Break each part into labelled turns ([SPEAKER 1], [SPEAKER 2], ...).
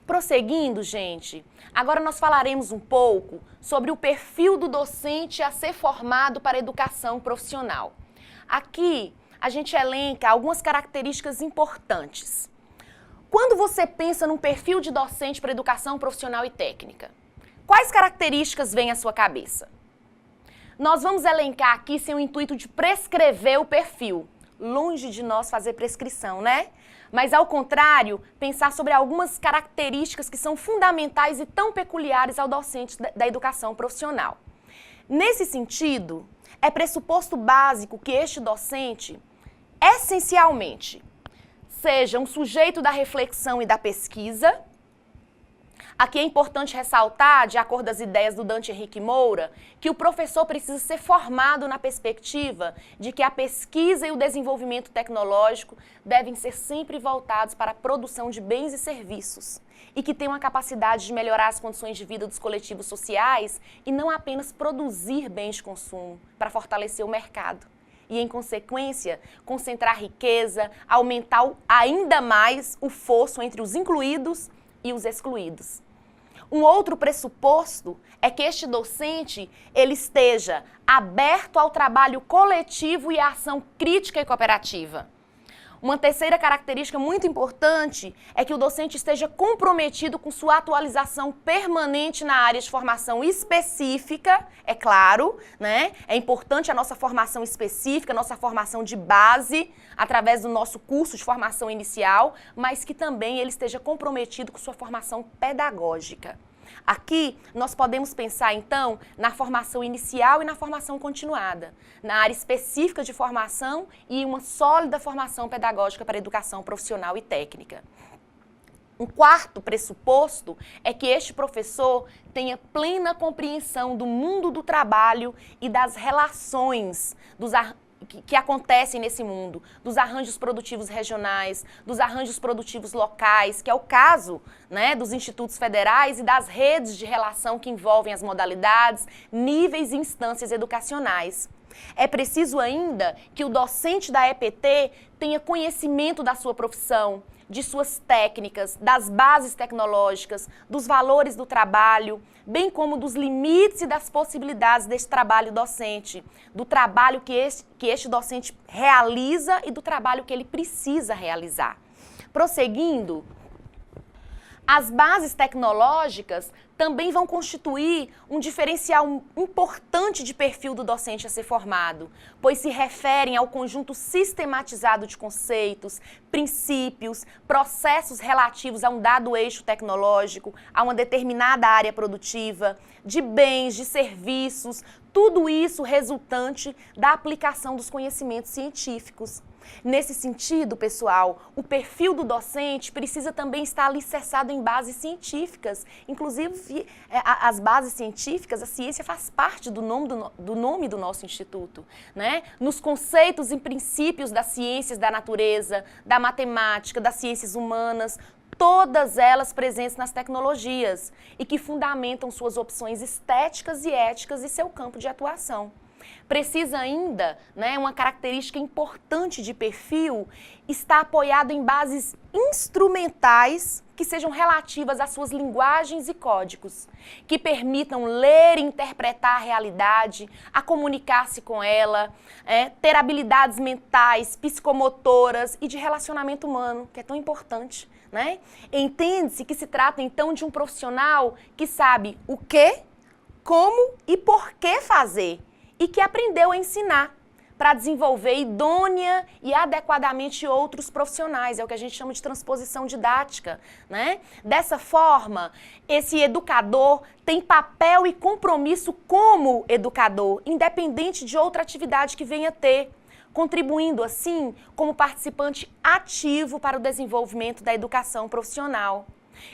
[SPEAKER 1] Prosseguindo, gente, agora nós falaremos um pouco sobre o perfil do docente a ser formado para a educação profissional. Aqui, a gente elenca algumas características importantes. Quando você pensa num perfil de docente para educação profissional e técnica, quais características vêm à sua cabeça? Nós vamos elencar aqui sem o intuito de prescrever o perfil. Longe de nós fazer prescrição, né? Mas, ao contrário, pensar sobre algumas características que são fundamentais e tão peculiares ao docente da educação profissional. Nesse sentido, é pressuposto básico que este docente, essencialmente, seja um sujeito da reflexão e da pesquisa. Aqui é importante ressaltar, de acordo com as ideias do Dante Henrique Moura, que o professor precisa ser formado na perspectiva de que a pesquisa e o desenvolvimento tecnológico devem ser sempre voltados para a produção de bens e serviços e que tem uma capacidade de melhorar as condições de vida dos coletivos sociais e não apenas produzir bens de consumo para fortalecer o mercado. E, em consequência, concentrar riqueza, aumentar ainda mais o fosso entre os incluídos e os excluídos. Um outro pressuposto é que este docente ele esteja aberto ao trabalho coletivo e à ação crítica e cooperativa. Uma terceira característica muito importante é que o docente esteja comprometido com sua atualização permanente na área de formação específica, é claro, né? É importante a nossa formação específica, a nossa formação de base, através do nosso curso de formação inicial, mas que também ele esteja comprometido com sua formação pedagógica. Aqui, nós podemos pensar, então, na formação inicial e na formação continuada, na área específica de formação e uma sólida formação pedagógica para a educação profissional e técnica. Um quarto pressuposto é que este professor tenha plena compreensão do mundo do trabalho e das relações que acontecem nesse mundo, dos arranjos produtivos regionais, dos arranjos produtivos locais, que é o caso, né, dos institutos federais e das redes de relação que envolvem as modalidades, níveis e instâncias educacionais. É preciso ainda que o docente da EPT tenha conhecimento da sua profissão, de suas técnicas, das bases tecnológicas, dos valores do trabalho, bem como dos limites e das possibilidades deste trabalho docente, do trabalho que este docente realiza e do trabalho que ele precisa realizar. Prosseguindo, as bases tecnológicas também vão constituir um diferencial importante de perfil do docente a ser formado, pois se referem ao conjunto sistematizado de conceitos, princípios, processos relativos a um dado eixo tecnológico, a uma determinada área produtiva, de bens, de serviços, tudo isso resultante da aplicação dos conhecimentos científicos. Nesse sentido, pessoal, o perfil do docente precisa também estar alicerçado em bases científicas. Inclusive, as bases científicas, a ciência faz parte do nome do nosso instituto, né? Nos conceitos e princípios das ciências da natureza, da matemática, das ciências humanas, todas elas presentes nas tecnologias e que fundamentam suas opções estéticas e éticas e seu campo de atuação. Precisa ainda, né, uma característica importante de perfil, estar apoiado em bases instrumentais que sejam relativas às suas linguagens e códigos, que permitam ler e interpretar a realidade, a comunicar-se com ela, ter habilidades mentais, psicomotoras e de relacionamento humano, que é tão importante, né? Entende-se que se trata, então, de um profissional que sabe o que, como e por que fazer, e que aprendeu a ensinar para desenvolver idônea e adequadamente outros profissionais. É o que a gente chama de transposição didática, né? Dessa forma, esse educador tem papel e compromisso como educador, independente de outra atividade que venha ter, contribuindo, assim, como participante ativo para o desenvolvimento da educação profissional.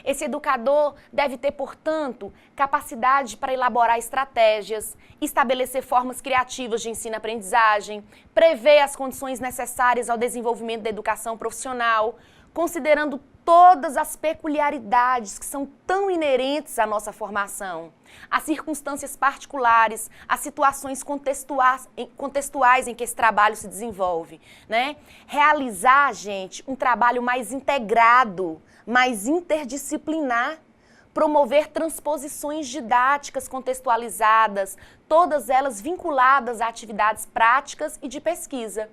[SPEAKER 1] Esse educador deve ter, portanto, capacidade para elaborar estratégias, estabelecer formas criativas de ensino-aprendizagem, prever as condições necessárias ao desenvolvimento da educação profissional, considerando todas as peculiaridades que são tão inerentes à nossa formação, as circunstâncias particulares, as situações contextuais em que esse trabalho se desenvolve, né? Realizar, gente, um trabalho mais integrado, mais interdisciplinar, promover transposições didáticas contextualizadas, todas elas vinculadas a atividades práticas e de pesquisa.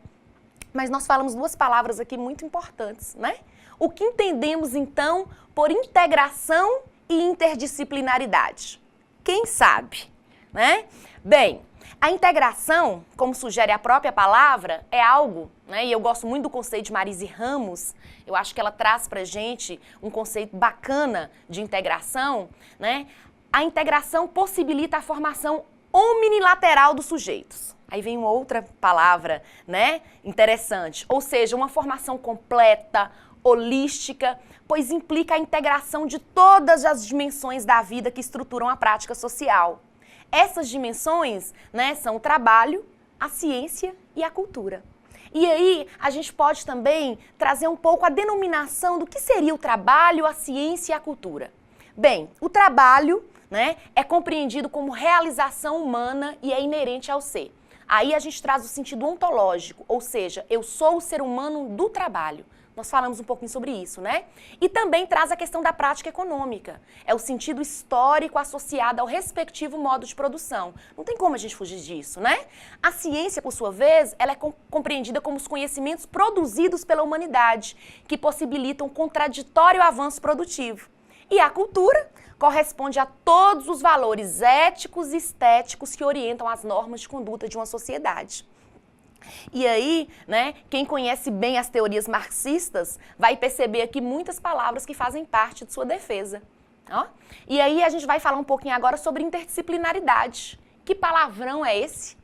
[SPEAKER 1] Mas nós falamos duas palavras aqui muito importantes, né? O que entendemos, então, por integração e interdisciplinaridade? Quem sabe, né? Bem, a integração, como sugere a própria palavra, é algo, né? E eu gosto muito do conceito de Marise Ramos, eu acho que ela traz pra gente um conceito bacana de integração, né? A integração possibilita a formação omnilateral dos sujeitos. Aí vem uma outra palavra, né? Interessante, ou seja, uma formação completa, holística, pois implica a integração de todas as dimensões da vida que estruturam a prática social. Essas dimensões, né, são o trabalho, a ciência e a cultura. E aí a gente pode também trazer um pouco a denominação do que seria o trabalho, a ciência e a cultura. Bem, o trabalho, né, é compreendido como realização humana e é inerente ao ser. Aí a gente traz o sentido ontológico, ou seja, eu sou o ser humano do trabalho. Nós falamos um pouquinho sobre isso, né? E também traz a questão da prática econômica. É o sentido histórico associado ao respectivo modo de produção. Não tem como a gente fugir disso, né? A ciência, por sua vez, ela é compreendida como os conhecimentos produzidos pela humanidade, que possibilitam um contraditório avanço produtivo. E a cultura corresponde a todos os valores éticos e estéticos que orientam as normas de conduta de uma sociedade. E aí, né, quem conhece bem as teorias marxistas vai perceber aqui muitas palavras que fazem parte de sua defesa. Ó. E aí a gente vai falar um pouquinho agora sobre interdisciplinaridade. Que palavrão é esse?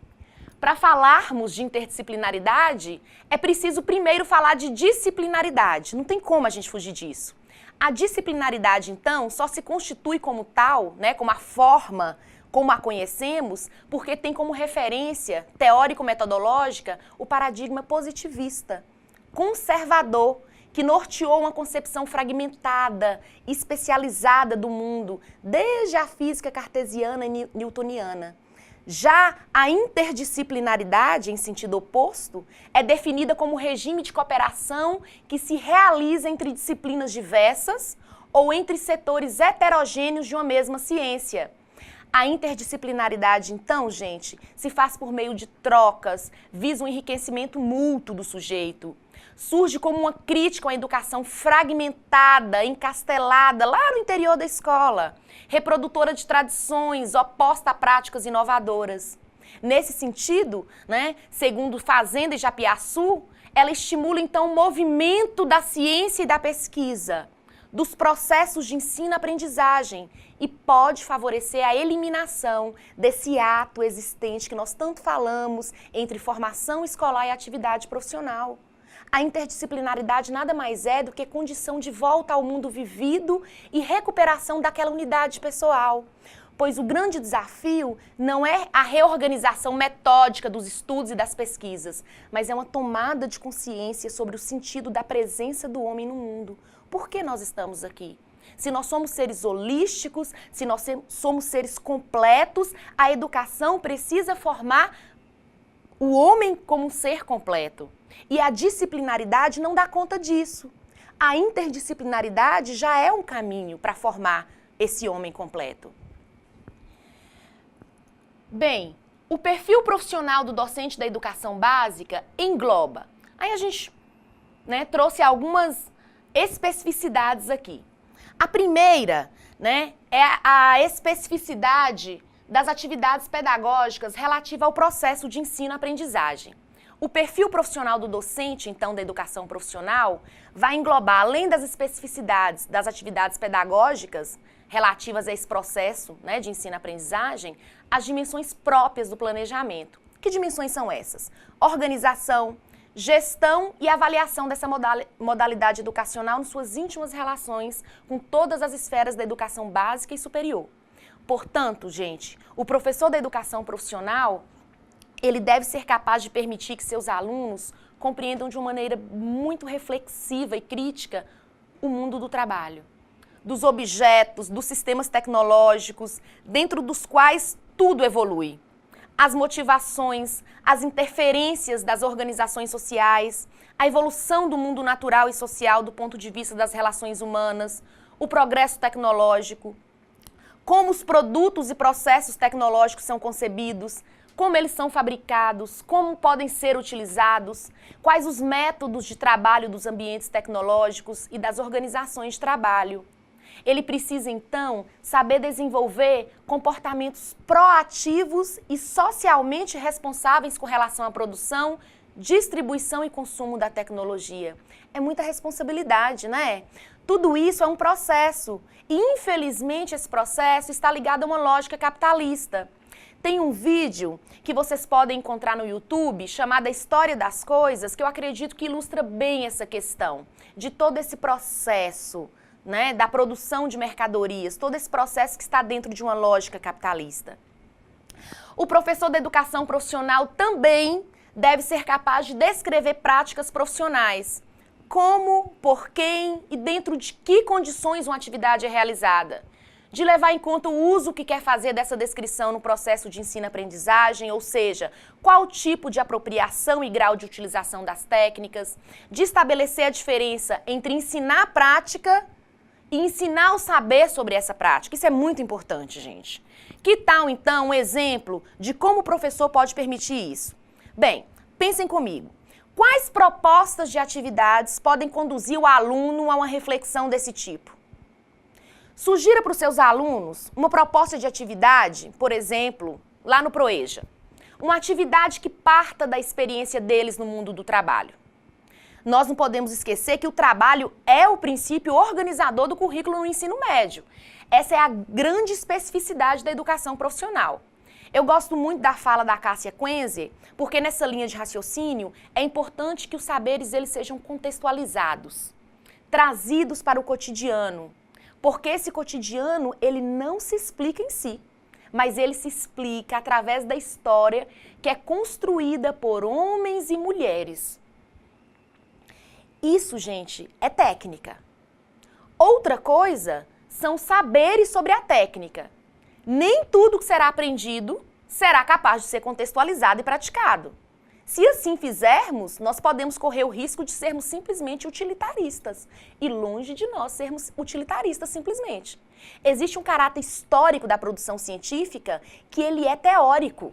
[SPEAKER 1] Para falarmos de interdisciplinaridade, é preciso primeiro falar de disciplinaridade. Não tem como a gente fugir disso. A disciplinaridade, então, só se constitui como tal, né, como a forma como a conhecemos, porque tem como referência teórico-metodológica o paradigma positivista, conservador, que norteou uma concepção fragmentada, especializada do mundo, desde a física cartesiana e newtoniana. Já a interdisciplinaridade, em sentido oposto, é definida como regime de cooperação que se realiza entre disciplinas diversas ou entre setores heterogêneos de uma mesma ciência. A interdisciplinaridade, então, gente, se faz por meio de trocas, visa um enriquecimento mútuo do sujeito. Surge como uma crítica a uma educação fragmentada, encastelada lá no interior da escola, reprodutora de tradições, oposta a práticas inovadoras. Nesse sentido, né, segundo Fazenda e Japiaçu, ela estimula, então, o movimento da ciência e da pesquisa, dos processos de ensino-aprendizagem e pode favorecer a eliminação desse ato existente que nós tanto falamos entre formação escolar e atividade profissional. A interdisciplinaridade nada mais é do que condição de volta ao mundo vivido e recuperação daquela unidade pessoal. Pois o grande desafio não é a reorganização metódica dos estudos e das pesquisas, mas é uma tomada de consciência sobre o sentido da presença do homem no mundo. Por que nós estamos aqui? Se nós somos seres holísticos, se nós somos seres completos, a educação precisa formar o homem como um ser completo. E a disciplinaridade não dá conta disso. A interdisciplinaridade já é um caminho para formar esse homem completo. Bem, o perfil profissional do docente da educação básica engloba. Aí a gente, né, trouxe algumas especificidades aqui. A primeira, né, é a especificidade das atividades pedagógicas relativa ao processo de ensino-aprendizagem. O perfil profissional do docente, então, da educação profissional, vai englobar, além das especificidades das atividades pedagógicas relativas a esse processo, né, de ensino-aprendizagem, as dimensões próprias do planejamento. Que dimensões são essas? Organização, gestão e avaliação dessa modalidade educacional nas suas íntimas relações com todas as esferas da educação básica e superior. Portanto, gente, o professor da educação profissional, ele deve ser capaz de permitir que seus alunos compreendam de uma maneira muito reflexiva e crítica o mundo do trabalho, dos objetos, dos sistemas tecnológicos, dentro dos quais tudo evolui. As motivações, as interferências das organizações sociais, a evolução do mundo natural e social do ponto de vista das relações humanas, o progresso tecnológico, como os produtos e processos tecnológicos são concebidos, como eles são fabricados, como podem ser utilizados, quais os métodos de trabalho dos ambientes tecnológicos e das organizações de trabalho. Ele precisa, então, saber desenvolver comportamentos proativos e socialmente responsáveis com relação à produção, distribuição e consumo da tecnologia. É muita responsabilidade, né? Tudo isso é um processo e, infelizmente, esse processo está ligado a uma lógica capitalista. Tem um vídeo que vocês podem encontrar no YouTube chamado A História das Coisas, que eu acredito que ilustra bem essa questão de todo esse processo, né, da produção de mercadorias, todo esse processo que está dentro de uma lógica capitalista. O professor da educação profissional também deve ser capaz de descrever práticas profissionais, como, por quem e dentro de que condições uma atividade é realizada, de levar em conta o uso que quer fazer dessa descrição no processo de ensino-aprendizagem, ou seja, qual tipo de apropriação e grau de utilização das técnicas, de estabelecer a diferença entre ensinar a prática e ensinar o saber sobre essa prática. Isso é muito importante, gente. Que tal, então, um exemplo de como o professor pode permitir isso? Bem, pensem comigo. Quais propostas de atividades podem conduzir o aluno a uma reflexão desse tipo? Sugira para os seus alunos uma proposta de atividade, por exemplo, lá no Proeja. Uma atividade que parta da experiência deles no mundo do trabalho. Nós não podemos esquecer que o trabalho é o princípio organizador do currículo no ensino médio. Essa é a grande especificidade da educação profissional. Eu gosto muito da fala da Cássia Quenzer, porque nessa linha de raciocínio é importante que os saberes eles sejam contextualizados, trazidos para o cotidiano, porque esse cotidiano ele não se explica em si, mas ele se explica através da história que é construída por homens e mulheres. Isso, gente, é técnica. Outra coisa são saberes sobre a técnica. Nem tudo que será aprendido será capaz de ser contextualizado e praticado. Se assim fizermos, nós podemos correr o risco de sermos simplesmente utilitaristas. E longe de nós sermos utilitaristas simplesmente. Existe um caráter histórico da produção científica que ele é teórico.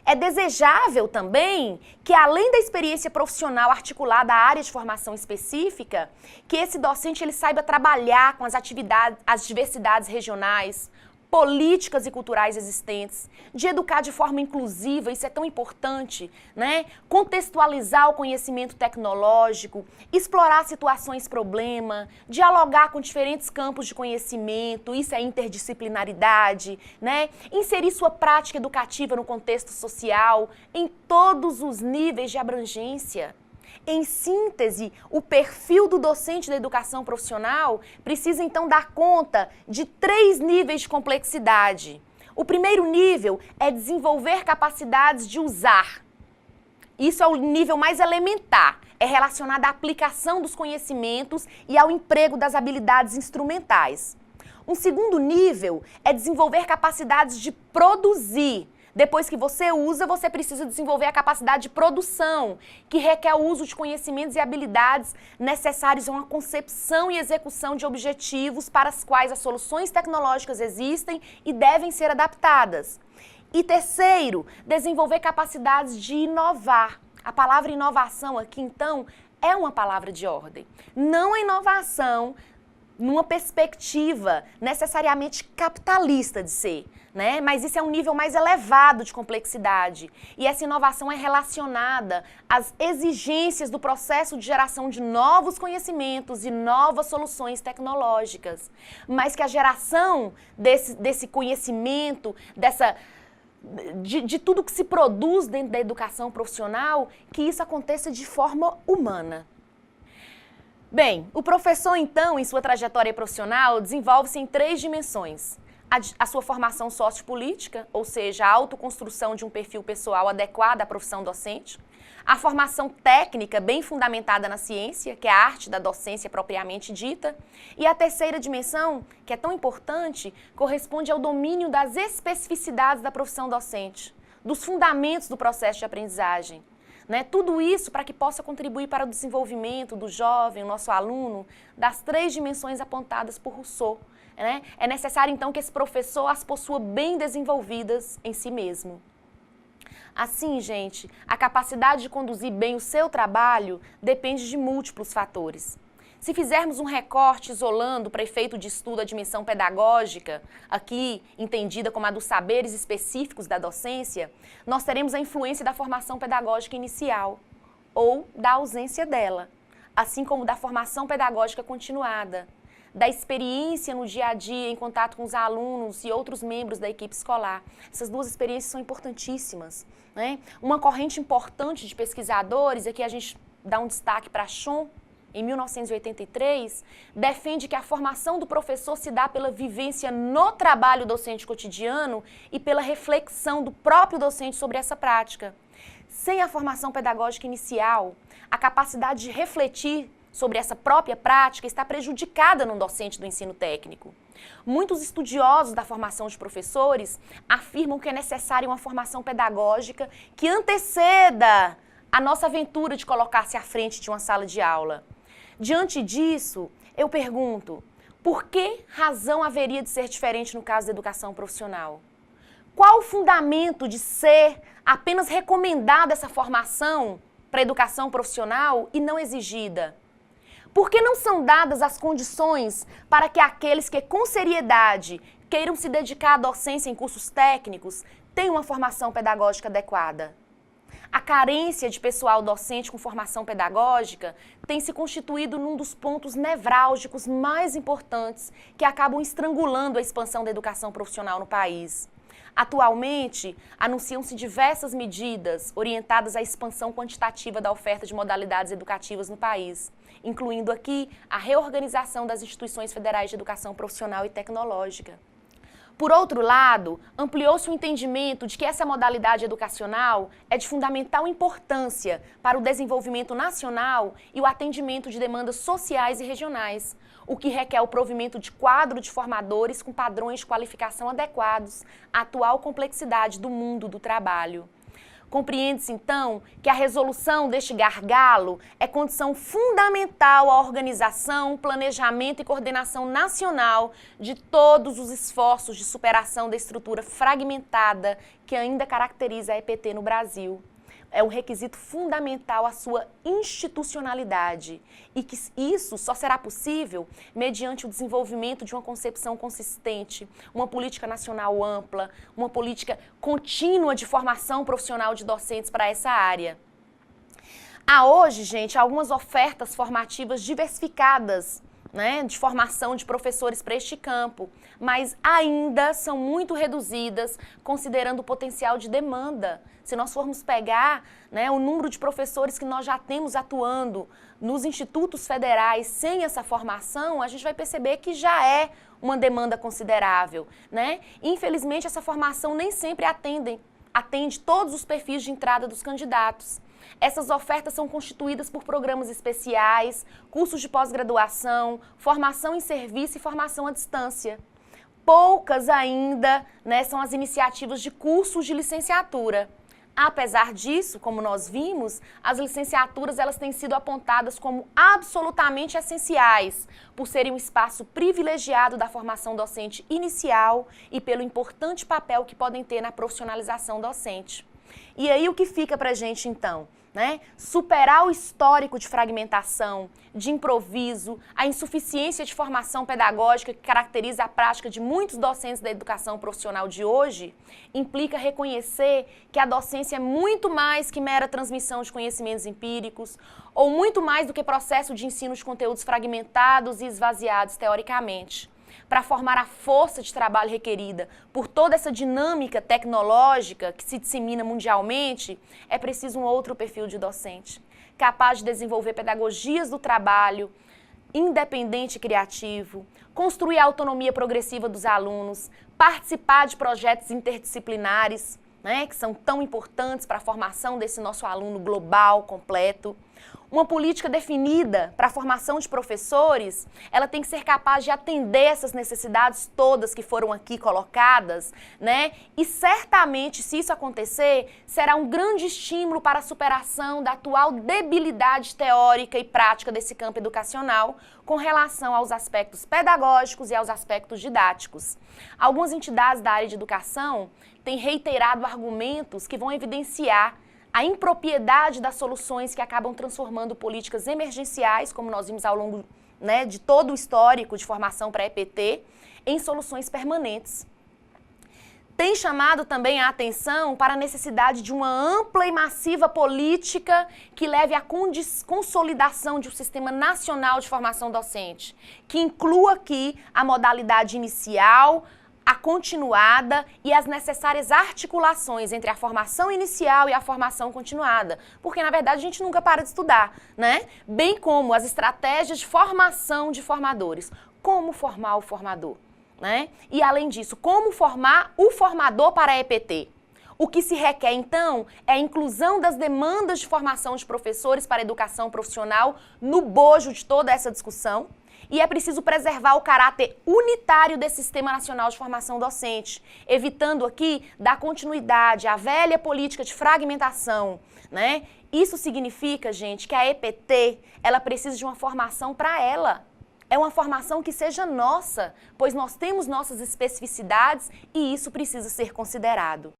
[SPEAKER 1] É desejável também que, além da experiência profissional articulada à área de formação específica, que esse docente ele saiba trabalhar com as atividades, as diversidades regionais, políticas e culturais existentes, de educar de forma inclusiva, isso é tão importante, né? Contextualizar o conhecimento tecnológico, explorar situações problema, dialogar com diferentes campos de conhecimento, isso é interdisciplinaridade, né? Inserir sua prática educativa no contexto social, em todos os níveis de abrangência. Em síntese, o perfil do docente da educação profissional precisa então dar conta de 3 níveis de complexidade. O primeiro nível é desenvolver capacidades de usar. Isso é o nível mais elementar, é relacionado à aplicação dos conhecimentos e ao emprego das habilidades instrumentais. Um segundo nível é desenvolver capacidades de produzir. Depois que você usa, você precisa desenvolver a capacidade de produção, que requer o uso de conhecimentos e habilidades necessários a uma concepção e execução de objetivos para os quais as soluções tecnológicas existem e devem ser adaptadas. E terceiro, desenvolver capacidades de inovar. A palavra inovação aqui, então, é uma palavra de ordem. Não a inovação numa perspectiva necessariamente capitalista de ser, né? Mas isso é um nível mais elevado de complexidade. E essa inovação é relacionada às exigências do processo de geração de novos conhecimentos e novas soluções tecnológicas. Mas que a geração desse conhecimento, de tudo que se produz dentro da educação profissional, que isso aconteça de forma humana. Bem, o professor, então, em sua trajetória profissional, desenvolve-se em 3 dimensões. A sua formação sociopolítica, ou seja, a autoconstrução de um perfil pessoal adequado à profissão docente. A formação técnica bem fundamentada na ciência, que é a arte da docência propriamente dita. E a terceira dimensão, que é tão importante, corresponde ao domínio das especificidades da profissão docente, dos fundamentos do processo de aprendizagem. Né? Tudo isso para que possa contribuir para o desenvolvimento do jovem, o nosso aluno, das três dimensões apontadas por Rousseau. Né? É necessário, então, que esse professor as possua bem desenvolvidas em si mesmo. Assim, gente, a capacidade de conduzir bem o seu trabalho depende de múltiplos fatores. Se fizermos um recorte isolando para efeito de estudo a dimensão pedagógica, aqui entendida como a dos saberes específicos da docência, nós teremos a influência da formação pedagógica inicial ou da ausência dela, assim como da formação pedagógica continuada, da experiência no dia a dia em contato com os alunos e outros membros da equipe escolar. Essas duas experiências são importantíssimas. Né? Uma corrente importante de pesquisadores, aqui a gente dá um destaque para Chon, em 1983, defende que a formação do professor se dá pela vivência no trabalho docente cotidiano e pela reflexão do próprio docente sobre essa prática. Sem a formação pedagógica inicial, a capacidade de refletir sobre essa própria prática está prejudicada no docente do ensino técnico. Muitos estudiosos da formação de professores afirmam que é necessária uma formação pedagógica que anteceda a nossa aventura de colocar-se à frente de uma sala de aula. Diante disso, eu pergunto, por que razão haveria de ser diferente no caso da educação profissional? Qual o fundamento de ser apenas recomendada essa formação para a educação profissional e não exigida? Por que não são dadas as condições para que aqueles que com seriedade queiram se dedicar à docência em cursos técnicos tenham uma formação pedagógica adequada? A carência de pessoal docente com formação pedagógica tem se constituído num dos pontos nevrálgicos mais importantes que acabam estrangulando a expansão da educação profissional no país. Atualmente, anunciam-se diversas medidas orientadas à expansão quantitativa da oferta de modalidades educativas no país, incluindo aqui a reorganização das instituições federais de educação profissional e tecnológica. Por outro lado, ampliou-se o entendimento de que essa modalidade educacional é de fundamental importância para o desenvolvimento nacional e o atendimento de demandas sociais e regionais, o que requer o provimento de quadro de formadores com padrões de qualificação adequados à atual complexidade do mundo do trabalho. Compreende-se, então, que a resolução deste gargalo é condição fundamental à organização, planejamento e coordenação nacional de todos os esforços de superação da estrutura fragmentada que ainda caracteriza a EPT no Brasil. É um requisito fundamental à sua institucionalidade e que isso só será possível mediante o desenvolvimento de uma concepção consistente, uma política nacional ampla, uma política contínua de formação profissional de docentes para essa área. Há hoje, gente, algumas ofertas formativas diversificadas, né, de formação de professores para este campo, mas ainda são muito reduzidas considerando o potencial de demanda. Se nós formos pegar, né, o número de professores que nós já temos atuando nos institutos federais sem essa formação, a gente vai perceber que já é uma demanda considerável. Né? Infelizmente, essa formação nem sempre atende todos os perfis de entrada dos candidatos. Essas ofertas são constituídas por programas especiais, cursos de pós-graduação, formação em serviço e formação à distância. Poucas ainda, né, são as iniciativas de cursos de licenciatura. Apesar disso, como nós vimos, as licenciaturas elas têm sido apontadas como absolutamente essenciais, por serem um espaço privilegiado da formação docente inicial e pelo importante papel que podem ter na profissionalização docente. E aí o que fica pra gente então? Né? Superar o histórico de fragmentação, de improviso, a insuficiência de formação pedagógica que caracteriza a prática de muitos docentes da educação profissional de hoje, implica reconhecer que a docência é muito mais que mera transmissão de conhecimentos empíricos, ou muito mais do que processo de ensino de conteúdos fragmentados e esvaziados teoricamente. Para formar a força de trabalho requerida por toda essa dinâmica tecnológica que se dissemina mundialmente, é preciso um outro perfil de docente, capaz de desenvolver pedagogias do trabalho, independente e criativo, construir a autonomia progressiva dos alunos, participar de projetos interdisciplinares, né, que são tão importantes para a formação desse nosso aluno global, completo. Uma política definida para a formação de professores, ela tem que ser capaz de atender essas necessidades todas que foram aqui colocadas, né? E certamente, se isso acontecer, será um grande estímulo para a superação da atual debilidade teórica e prática desse campo educacional com relação aos aspectos pedagógicos e aos aspectos didáticos. Algumas entidades da área de educação têm reiterado argumentos que vão evidenciar a impropriedade das soluções que acabam transformando políticas emergenciais, como nós vimos ao longo, né, de todo o histórico de formação para EPT, em soluções permanentes. Tem chamado também a atenção para a necessidade de uma ampla e massiva política que leve à consolidação de um sistema nacional de formação docente, que inclua aqui a modalidade inicial, a continuada e as necessárias articulações entre a formação inicial e a formação continuada, porque na verdade a gente nunca para de estudar, né? Bem como as estratégias de formação de formadores, como formar o formador, né? E além disso, como formar o formador para a EPT. O que se requer, então, é a inclusão das demandas de formação de professores para a educação profissional no bojo de toda essa discussão. E é preciso preservar o caráter unitário desse Sistema Nacional de Formação Docente, evitando aqui dar continuidade à velha política de fragmentação, né? Isso significa, gente, que a EPT, ela precisa de uma formação para ela. É uma formação que seja nossa, pois nós temos nossas especificidades e isso precisa ser considerado.